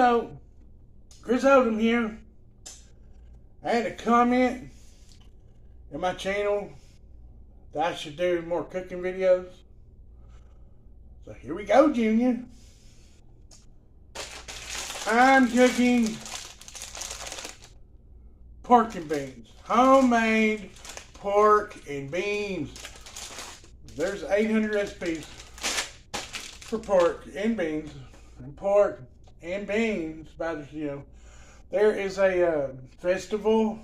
So, Chris Odom here. I had a comment in my channel that I should do more cooking videos. So here we go, Junior. I'm cooking pork and beans. Homemade pork and beans. There's 800 recipes for pork and beans. And pork and beans, by the, there is a festival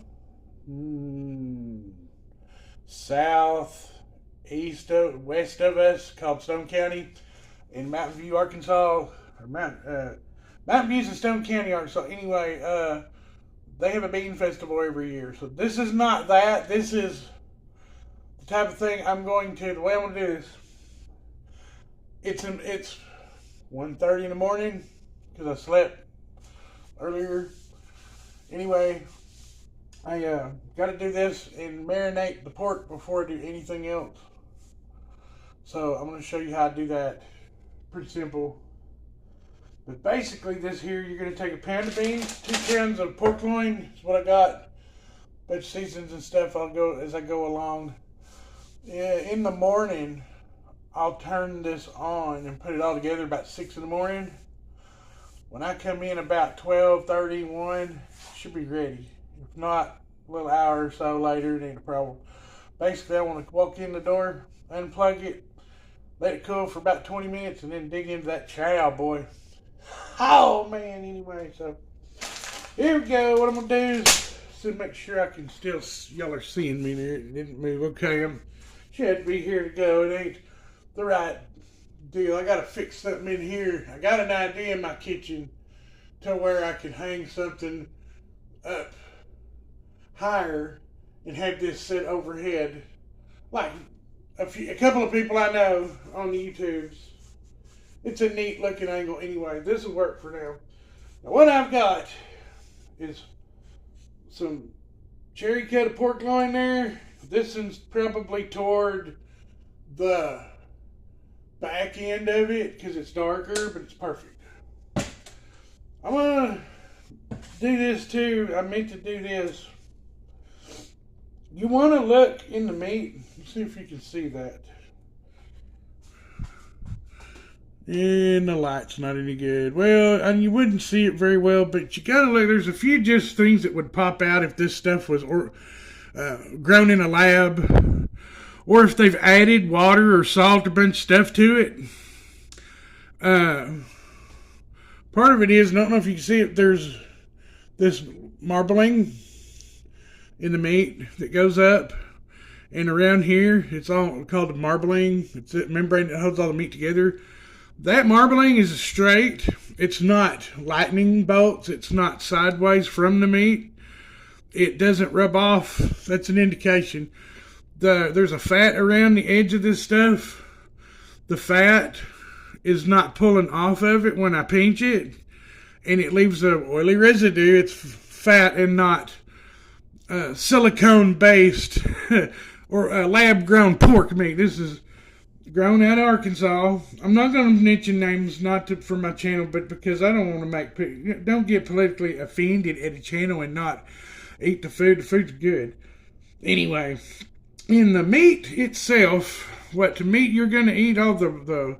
west of us called Stone County in Mountain View, Arkansas. Or Mountain View's in Stone County, Arkansas. Anyway, they have a bean festival every year. So this is not that. This is the type of thing I'm going to, the way I'm going to do this. It's 1:30 in the morning because I slept earlier. Anyway, I got to do this and marinate the pork before I do anything else. So I'm going to show you how to do that. Pretty simple. But basically this here, you're going to take a pound of beans, 2 pounds of pork loin is what I got. Bunch of seasons and stuff I'll go as I go along. In the morning, I'll turn this on and put it all together about 6 in the morning. When I come in about 12:31, it should be ready. If not, a little hour or so later, it ain't a problem. Basically, I want to walk in the door, unplug it, let it cool for about 20 minutes, and then dig into that chow, boy. Oh, man, anyway, so here we go. What I'm going to do is to make sure I can still, y'all are seeing me there. It didn't move. Okay, should be here to go. It ain't the right deal. I got to fix something in here. I got an idea in my kitchen to where I can hang something up higher and have this set overhead, like a couple of people I know on the YouTubes. It's a neat looking angle anyway. This will work for now. Now what I've got is some cherry cut of pork loin there. This is probably toward the back end of it because it's darker, but it's perfect. I'm gonna do this too. I meant to do this. You want to look in the meat. Let's see if you can see that. And the light's not any good. Well, and you wouldn't see it very well, but you gotta look. There's a few just things that would pop out if this stuff was grown in a lab, or if they've added water or salt or a bunch of stuff to it. Part of it is, I don't know if you can see it, there's this marbling in the meat that goes up. And around here, it's all called marbling. It's a membrane that holds all the meat together. That marbling is straight. It's not lightning bolts. It's not sideways from the meat. It doesn't rub off. That's an indication. There's a fat around the edge of this stuff. The fat is not pulling off of it when I pinch it, and it leaves an oily residue. It's fat and not silicone based or lab grown pork meat. This is grown out of Arkansas. I'm not going to mention names, for my channel, but because I don't want to don't get politically offended at a channel and not eat the food. The food's good. Anyway, in the meat itself, what meat you're going to eat, all the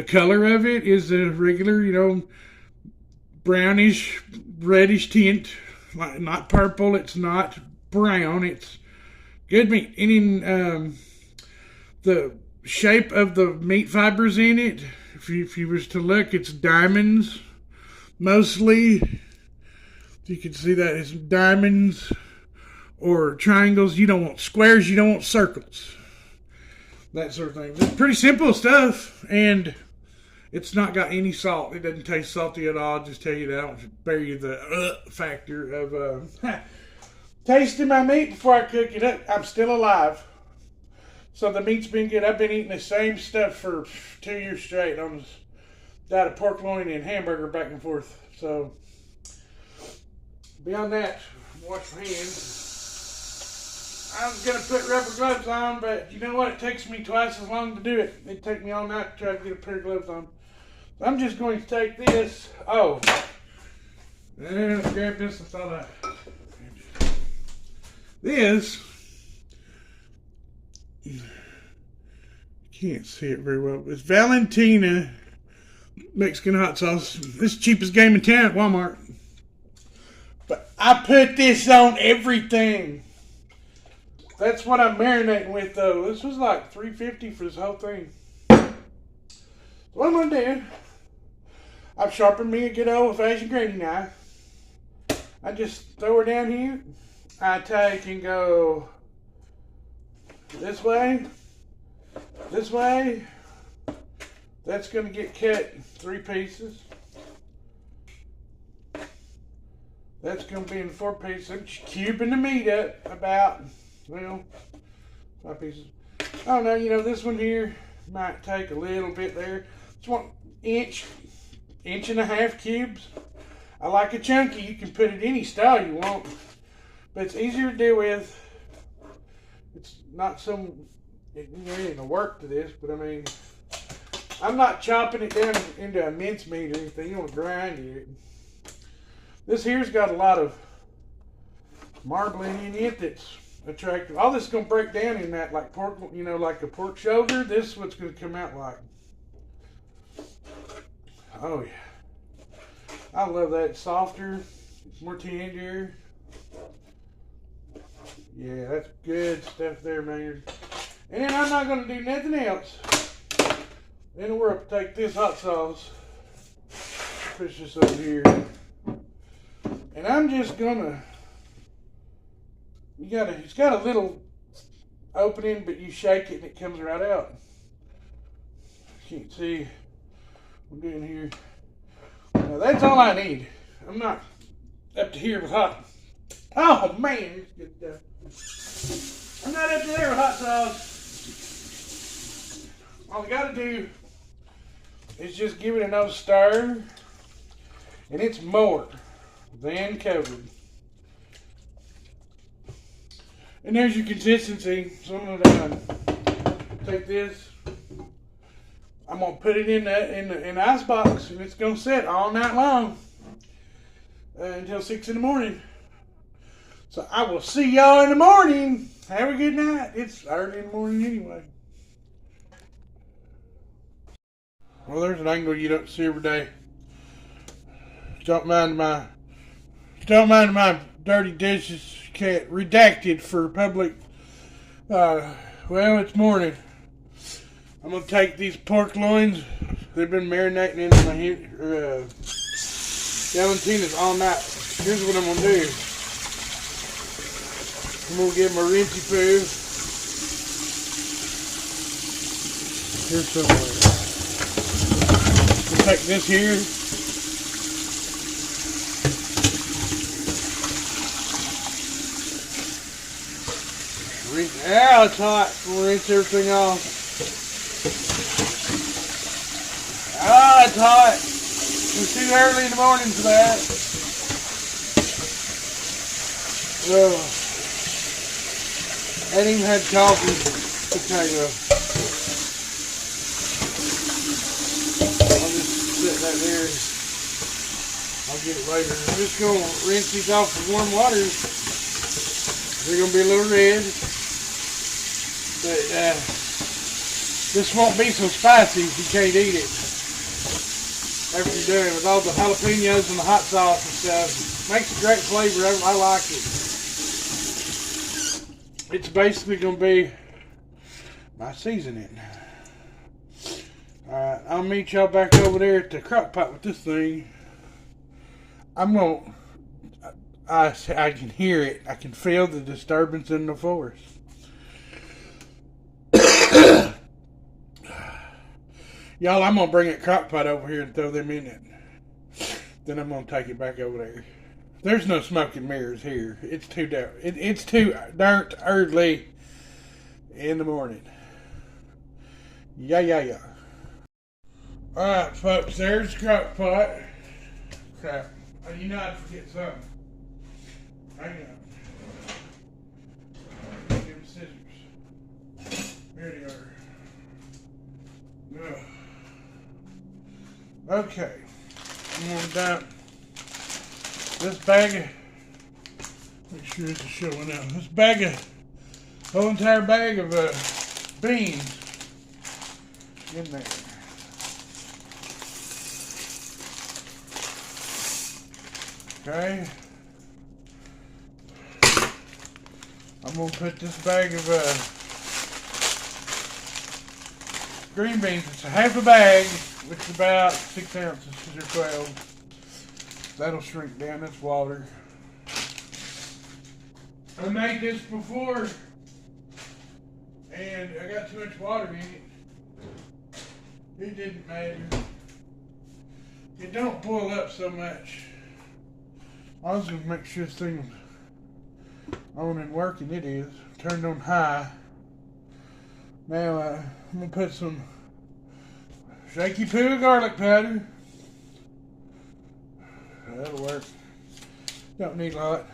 color of it is a regular, brownish, reddish tint. Not purple. It's not brown. It's good meat. And in the shape of the meat fibers in it, if you was to look, it's diamonds mostly. You can see that it's diamonds or triangles. You don't want squares, you don't want circles, that sort of thing. It's pretty simple stuff, and it's not got any salt. It doesn't taste salty at all. I'll just tell you that. I don't spare you the factor of tasting my meat before I cook it up. I'm still alive. So the meat's been good. I've been eating the same stuff for 2 years straight. I'm diet of pork loin and hamburger back and forth. So beyond that, wash my hands. I was going to put rubber gloves on, but you know what? It takes me twice as long to do it. It'd take me all night to try to get a pair of gloves on. So I'm just going to take this. Oh, And let's grab this and saw that. This, can't see it very well. It's Valentina Mexican Hot Sauce. This is the cheapest game in town at Walmart. But I put this on everything. That's what I'm marinating with, though. This was like $3.50 for this whole thing. So what I'm gonna do, I've sharpened me a good old-fashioned granny knife. I just throw her down here. I take and go this way. That's going to get cut 3 pieces. That's going to be in 4 pieces. I'm just cubing the meat up about, well, 5 pieces. I don't know, you know, this one here might take a little bit there. Just want inch and a half cubes. I like it chunky. You can put it any style you want. But it's easier to deal with. It's not some, there ain't no work to this, but I mean, I'm not chopping it down into a mincemeat or anything. You don't want to grind it. This here's got a lot of marbling in it that's attractive. All this is going to break down in that like pork, you know, like a pork shoulder. This is what's going to come out like. Oh yeah. I love that. It's softer. It's more tender. Yeah, that's good stuff there, man. And then I'm not going to do nothing else in the world to take this hot sauce, push this over here, and I'm just gonna, it's got a little opening, but you shake it and it comes right out. Can't see what I'm doing here. Now that's all I need. I'm not up to here with hot. Oh man, it's good stuff. I'm not up to there with hot sauce. All I gotta do is just give it another stir, and it's more than covered. And there's your consistency. So I'm gonna take this. I'm gonna put it in the ice box, and it's gonna sit all night long until 6 in the morning. So I will see y'all in the morning. Have a good night. It's early in the morning anyway. Well, there's an angle you don't see every day. Don't mind my dirty dishes. Can't redacted for public. Well, it's morning. I'm gonna take these pork loins. They've been marinating in my Valentina's all night. Here's what I'm gonna do. I'm gonna give them a rinsey poo. Here's some. We'll take this here. Yeah, it's hot. We'll rinse everything off. Ah, it's hot. It's too early in the morning for that. Oh. I ain't even had coffee. Potato. I'll just set that there. I'll get it later. I'm just going to rinse these off with warm water. They're going to be a little red. But this won't be so spicy if you can't eat it. After you're done with all the jalapeños and the hot sauce and stuff. Makes a great flavor. I like it. It's basically going to be my seasoning. Alright, I'll meet y'all back over there at the crock pot with this thing. I'm going to, I can hear it. I can feel the disturbance in the forest. Y'all, I'm going to bring that crock pot over here and throw them in it. Then I'm going to take it back over there. There's no smoke and mirrors here. It's too dark. It's too dark early in the morning. Yeah. Alright, folks, there's the crock pot. Crap. You know I'd forget something. Hang on. Give me scissors. Here they are. Okay. I'm going to dump this bag of, make sure it's showing up. This bag of, whole entire bag of beans in there. Okay. I'm gonna put this bag of green beans. It's a half a bag, which is about 6 ounces or 12. That'll shrink down. That's water. I made this before, and I got too much water in it. It didn't matter. It don't boil up so much. I was gonna make sure this thing was on and working. It is. Turned on high. Now I'm gonna put some shaky poo garlic powder. That'll work. Don't need a lot.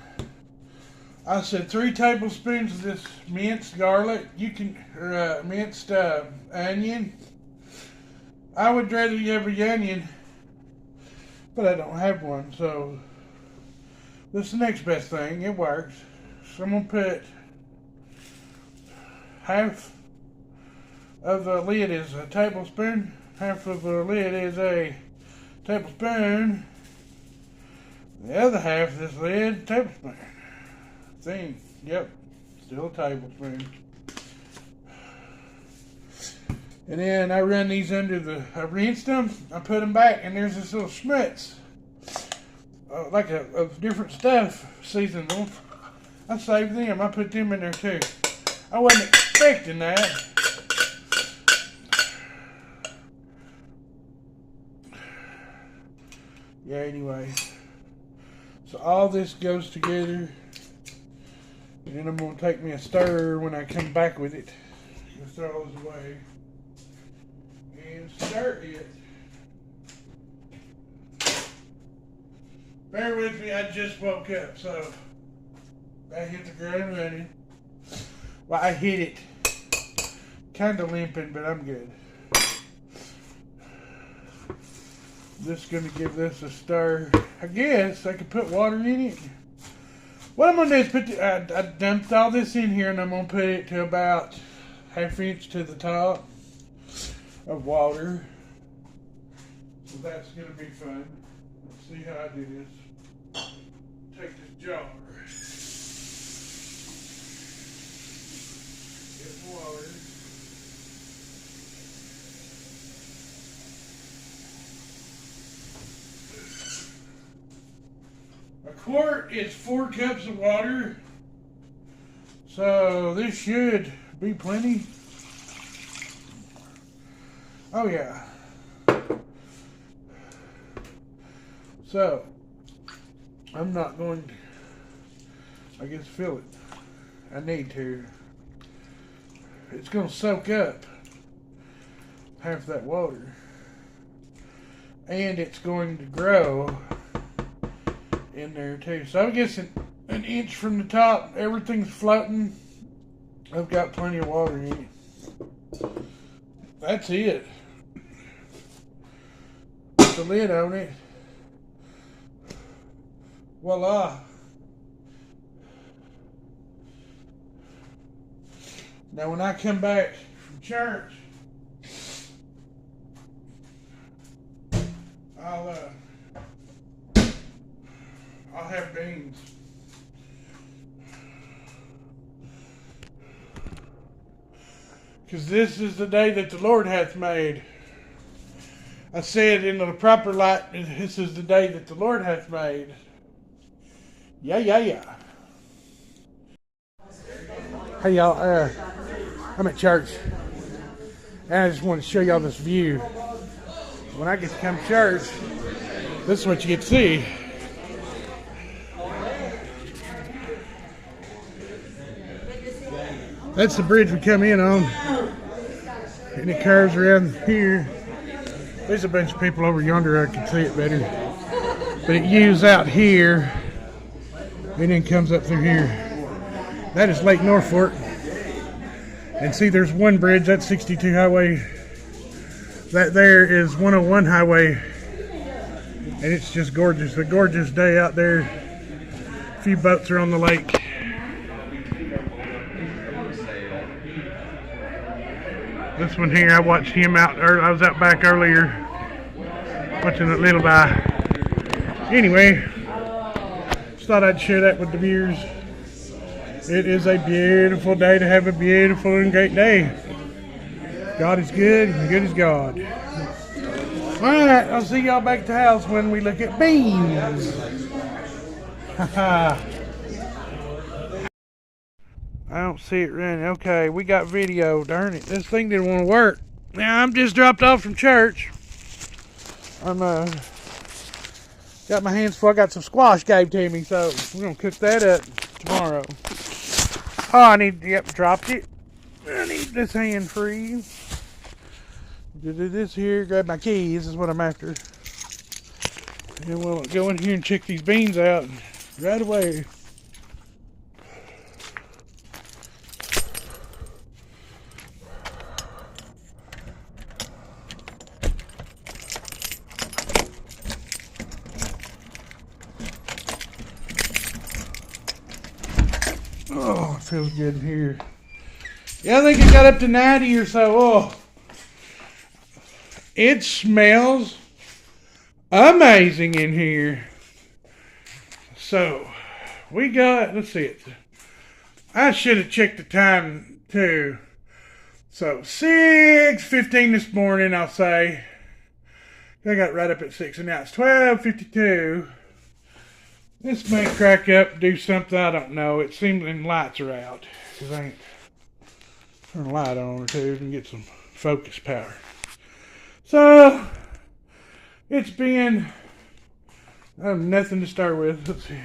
I said 3 tablespoons of this minced garlic. You can, minced onion. I would rather you have an onion, but I don't have one, so this is the next best thing. It works. So I'm gonna put half of the lid is a tablespoon. Half of the lid is a tablespoon. The other half of this lid, tablespoon. Thing, yep, still a tablespoon. And then I run these under the, I rinsed them, I put them back, and there's this little schmutz, like of different stuff, seasoned them. I saved them, I put them in there too. I wasn't expecting that. Yeah, anyway. So all this goes together. And then I'm going to take me a stir when I come back with it. Just throw those away. And stir it. Bear with me, I just woke up, so I hit the ground running. Well, I hit it. Kind of limping, but I'm good. Just going to give this a stir. I guess I could put water in it. What I'm going to do is I dumped all this in here, and I'm going to put it to about 1/2 inch to the top of water. So that's going to be fun. Let's see how I do this. Take this jar. Get water. A quart is 4 cups of water, so this should be plenty. Oh yeah. So I'm not going to, I guess, fill it. I need to. It's going to soak up half that water, and it's going to grow in there too. So I'm guessing an inch from the top, everything's floating. I've got plenty of water in it. That's it. Put the lid on it. Voila. Now when I come back from church, I'll have beans. Because this is the day that the Lord hath made. I said in the proper light, this is the day that the Lord hath made. Yeah. Hey y'all, I'm at church. And I just want to show y'all this view. When I get to come to church, this is what you get to see. That's the bridge we come in on, and it curves around here. There's a bunch of people over yonder. I can see it better, but it uses out here and then comes up through here. That is Lake Norfolk, and see, there's one bridge. That's 62 highway. That there is 101 highway. And it's just gorgeous. A gorgeous day out there. A few boats are on the lake. This one here, I watched him out. I was out back earlier watching that little guy. Anyway, just thought I'd share that with the viewers. It is a beautiful day to have a beautiful and great day. God is good and good is God. Alright, I'll see y'all back at the house when we look at beans. I don't see it running. Okay, we got video. Darn it, this thing didn't want to work. Now I'm just dropped off from church. I'm got my hands full. I got some squash gave to me, so we're gonna cook that up tomorrow. Oh, I need, yep, dropped it. I need this hand free. Do this here, grab my keys, is what I'm after. And we'll go in here and check these beans out right away. Oh, it feels good in here. Yeah, I think it got up to 90 or so. Oh, it smells amazing in here. So, we got, let's see it. I should have checked the time too. So, 6:15 this morning, I'll say. I got right up at 6, and now it's 12:52. This may crack up, do something, I don't know. It seems the lights are out. Because I ain't turn a light on or two and get some focus power. So, it's been, I have nothing to start with. Let's see.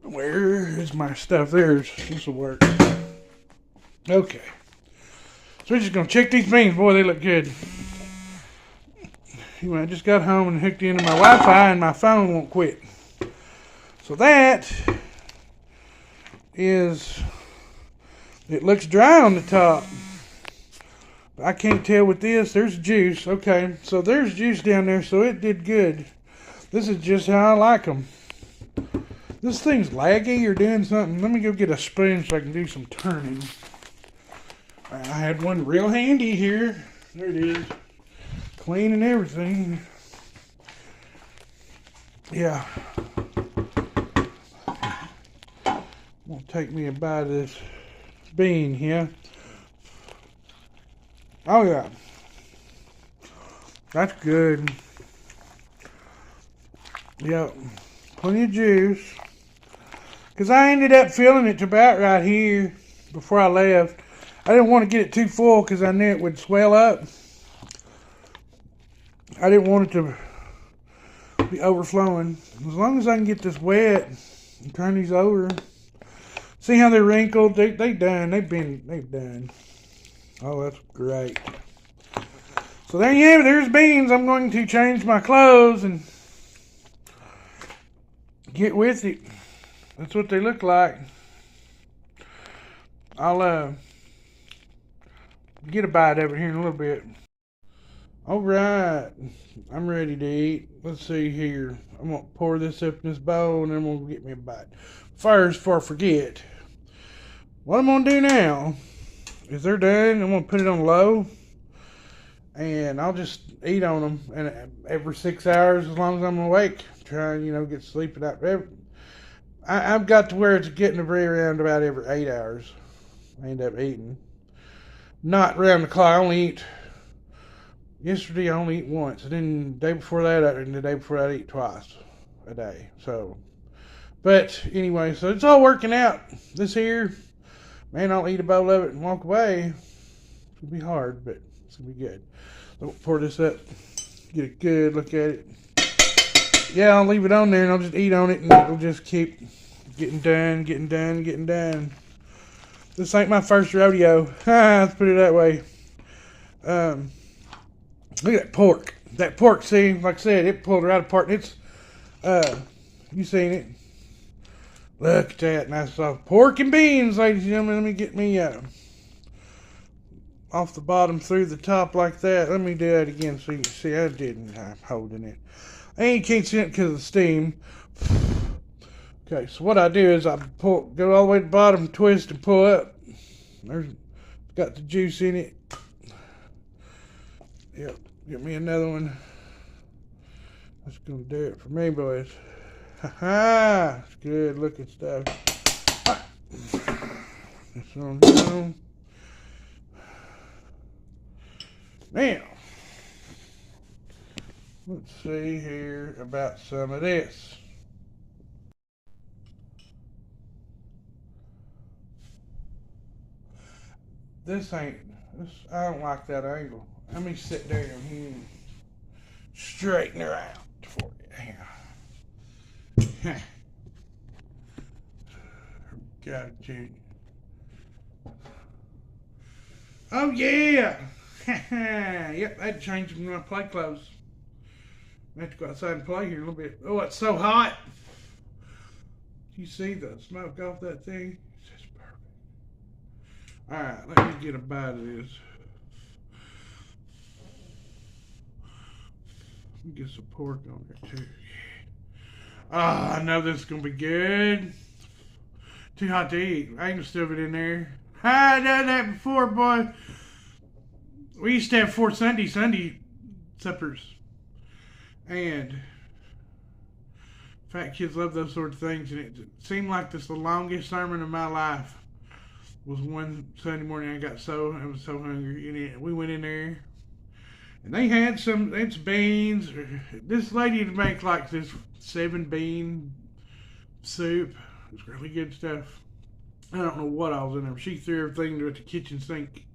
Where is my stuff? There's, this will work. Okay. So we're just going to check these beans. Boy, they look good. Anyway, I just got home and hooked into my Wi-Fi and my phone won't quit. So that is, it looks dry on the top. I can't tell with this. There's juice. Okay, so there's juice down there, so it did good. This is just how I like them. This thing's laggy or doing something. Let me go get a spoon so I can do some turning. I had one real handy here. There it is. Clean and everything. Yeah. I'm going to take me a bite of this bean here. Oh yeah, that's good. Yep, plenty of juice. Because I ended up filling it to about right here before I left. I didn't want to get it too full because I knew it would swell up. I didn't want it to be overflowing. As long as I can get this wet and turn these over. See how they're wrinkled? They done. They've done. Oh, that's great. So there you have it. There's beans. I'm going to change my clothes and get with it. That's what they look like. I'll get a bite of it here in a little bit. All right. I'm ready to eat. Let's see here. I'm going to pour this up in this bowl and then I'm going to get me a bite. First, before I forget, what I'm going to do now is they're done. I'm going to put it on low. And I'll just eat on them. And every 6 hours, as long as I'm awake, try and, get sleep it out. I've got to where it's getting to be around about every 8 hours. I end up eating. Not around the clock. I only eat. Yesterday, I only eat once. And then the day before that, and the day before that, I eat twice a day. So, but anyway, so it's all working out. This here, man, I'll eat a bowl of it and walk away. It'll be hard, but it's going to be good. So I'll pour this up, get a good look at it. Yeah, I'll leave it on there and I'll just eat on it and it'll just keep getting done. This ain't my first rodeo. Let's put it that way. Look at that pork. That pork, see, like I said, it pulled right apart. It's, you seen it. Look at that nice soft pork and beans, ladies and gentlemen. Let me get me off the bottom through the top like that. Let me do that again so you can see I didn't. I'm holding it. And you can't see it because of the steam. Okay, so what I do is I go all the way to the bottom, twist and pull up. There's got the juice in it. Yep, get me another one. That's gonna do it for me, boys. Ha! It's good looking stuff. This on down. Now, let's see here about some of this. I don't like that angle. Let me sit down here and straighten her out for you. Got it, Junior. Oh, yeah. Yep, I'd change my play clothes. I have to go outside and play here a little bit. Oh, it's so hot. You see the smoke off that thing? It's just perfect. All right, let me get a bite of this. Let me get some pork on there too. Ah, I know this is gonna be good. Too hot to eat. I ain't gonna stuff it in there. I done that before, boy. We used to have 4 Sunday suppers. And fat kids love those sort of things. And it seemed like this the longest sermon of my life was one Sunday morning. I was so hungry. And we went in there. And they had some beans. This lady would make like this 7-bean soup. It was really good stuff. I don't know what I was in there. She threw everything into the kitchen sink.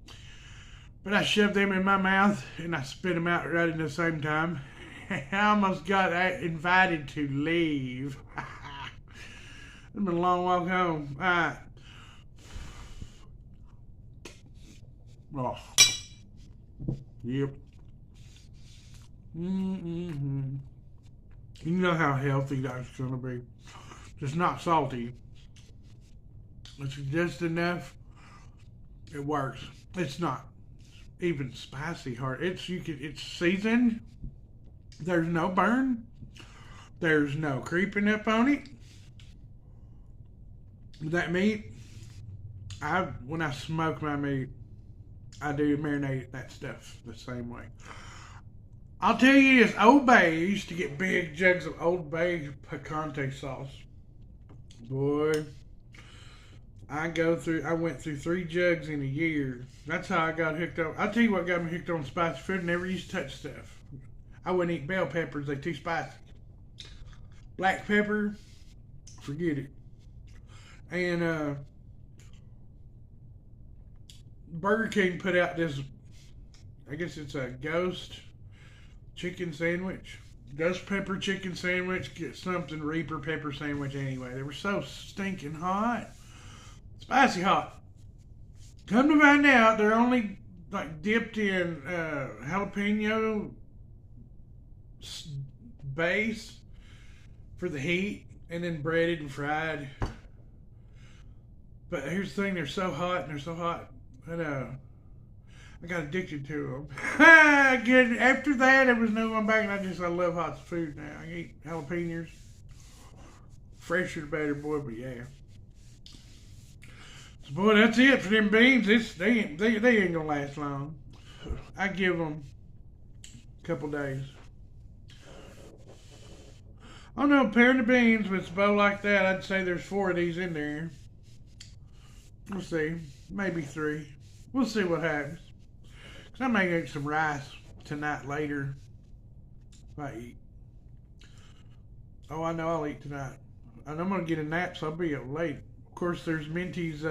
But I shoved them in my mouth and I spit them out right at the same time. I almost got invited to leave. It's been a long walk home. All right. Oh. Yep. You know how healthy that's gonna be. It's not salty. It's just enough. It works. It's not even spicy hard. It's seasoned. There's no burn. There's no creeping up on it. That meat, when I smoke my meat, I do marinate that stuff the same way. I'll tell you this, Old Bay, I used to get big jugs of Old Bay picante sauce. Boy, I went through 3 jugs in a year. That's how I got hooked on. I'll tell you what got me hooked on spicy food. Never used to touch stuff. I wouldn't eat bell peppers, they're too spicy. Black pepper, forget it. And Burger King put out this, I guess it's a ghost chicken sandwich. Ghost pepper chicken sandwich, get something Reaper pepper sandwich anyway. They were so stinking hot. Spicy hot. Come to find out, they're only like dipped in jalapeno base for the heat and then breaded and fried. But here's the thing, they're so hot and they're so hot. I got addicted to them. After that, there was no going back, and I love hot food now. I eat jalapeños. Fresher the better, boy, but yeah. So, boy, that's it for them beans. They ain't gonna last long. I give them a couple days. Oh no, a pair of beans with a bowl like that, I'd say there's 4 of these in there. We'll see. Maybe 3. We'll see what happens. Because I may eat some rice tonight later if I eat. Oh, I know I'll eat tonight. And I'm going to get a nap, so I'll be up late. Of course, there's Minty's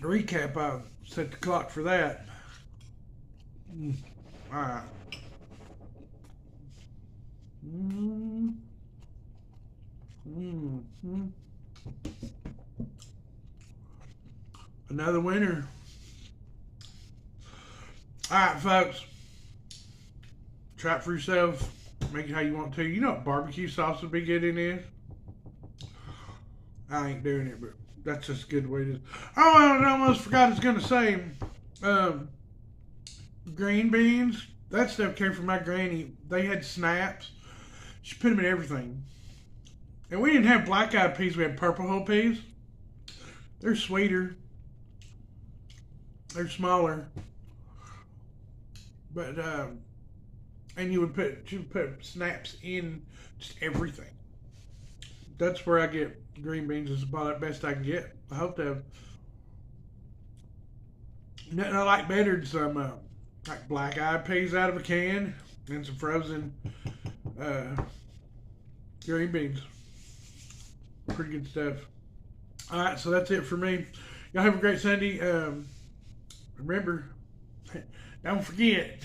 recap. I'll set the clock for that. All right. Another winner. Alright, folks. Try it for yourself. Make it how you want to. You know what barbecue sauce would be good in this? I ain't doing it, but that's just a good way to. Oh, I almost forgot I was going to say. Green beans. that stuff came from my granny. They had snaps. She put them in everything. And we didn't have black-eyed peas. We had purple whole peas. They're sweeter. They're smaller. But, and she would put snaps in just everything. That's where I get green beans. Is about the best I can get. I hope to have. Nothing I like better than some like black-eyed peas out of a can and some frozen green beans. Pretty good stuff. All right, so that's it for me. Y'all have a great Sunday. Remember, don't forget,